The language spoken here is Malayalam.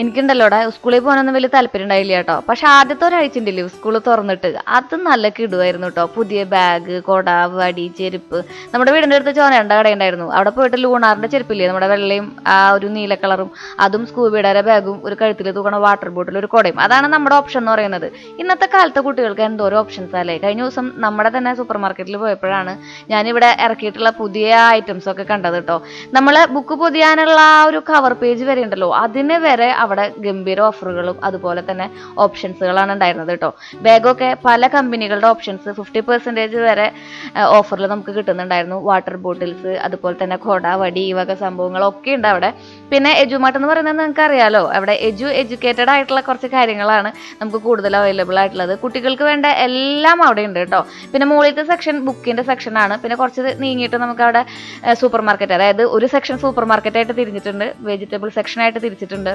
എനിക്കുണ്ടല്ലോടാ സ്കൂളിൽ പോകാനൊന്നും വലിയ താല്പര്യം ഉണ്ടായില്ല കേട്ടോ. പക്ഷെ ആദ്യത്തെ ഒരാഴ്ച ഉണ്ടല്ലോ സ്കൂൾ തുറന്നിട്ട്, അത് നല്ല കിടുവായിരുന്നു കേട്ടോ. പുതിയ ബാഗ്, കൊട, വടി, ചെരുപ്പ്. നമ്മുടെ വീടിൻ്റെ അടുത്ത് ചോനേണ്ട കടയുണ്ടായിരുന്നു. അവിടെ പോയിട്ട് ലൂണാറിന്റെ ചെരുപ്പില്ലേ, നമ്മുടെ വെള്ളയും ആ ഒരു നീല കളറും, അതും സ്കൂബിയുടെ ബാഗും, ഒരു കഴുത്തിൽ തൂക്കണ വാട്ടർ ബോട്ടിൽ, ഒരു കുടയും. അതാണ് നമ്മുടെ ഓപ്ഷൻ എന്ന് പറയുന്നത്. ഇന്നത്തെ കാലത്തെ കുട്ടികൾക്ക് എന്തോരം ഓപ്ഷൻസ് അല്ലേ. കഴിഞ്ഞ ദിവസം നമ്മുടെ തന്നെ സൂപ്പർ മാർക്കറ്റിൽ പോയപ്പോഴാണ് ഞാനിവിടെ ഇറക്കിയിട്ടുള്ള പുതിയ ഐറ്റംസ് ഒക്കെ കണ്ടത് കേട്ടോ. നമ്മൾ ബുക്ക് പൊതിയാനുള്ള ആ ഒരു കവർ പേജ് വരെ ഉണ്ടല്ലോ, അതിന് വരെ അവിടെ ഗംഭീര ഓഫറുകളും അതുപോലെ തന്നെ ഓപ്ഷൻസുകളാണ് ഉണ്ടായിരുന്നത് കേട്ടോ. ബാഗൊക്കെ പല കമ്പനികളുടെ ഓപ്ഷൻസ് 50% വരെ ഓഫറിൽ നമുക്ക് കിട്ടുന്നുണ്ടായിരുന്നു. വാട്ടർ ബോട്ടിൽസ്, അതുപോലെ തന്നെ കൊട, വടി, ഈ വക സംഭവങ്ങളൊക്കെ ഉണ്ട് അവിടെ. പിന്നെ എജുമാർട്ട് എന്ന് പറയുന്നത് നിങ്ങൾക്ക് അറിയാലോ, അവിടെ എഡ്യൂക്കേറ്റഡ് ആയിട്ടുള്ള കുറച്ച് കാര്യങ്ങളാണ് നമുക്ക് കൂടുതൽ അവൈലബിൾ ആയിട്ടുള്ളത്. കുട്ടികൾക്ക് വേണ്ട എല്ലാം അവിടെ ഉണ്ട് കേട്ടോ. പിന്നെ മുകളിലത്തെ സെക്ഷൻ ബുക്കിന്റെ സെക്ഷനാണ്. പിന്നെ കുറച്ച് നീങ്ങിയിട്ട് നമുക്ക് അവിടെ സൂപ്പർ മാർക്കറ്റ്, അതായത് ഒരു സെക്ഷൻ സൂപ്പർ മാർക്കറ്റായിട്ട് തിരിഞ്ഞിട്ടുണ്ട്, വെജിറ്റബിൾ സെക്ഷനായിട്ട് തിരിച്ചിട്ടുണ്ട്.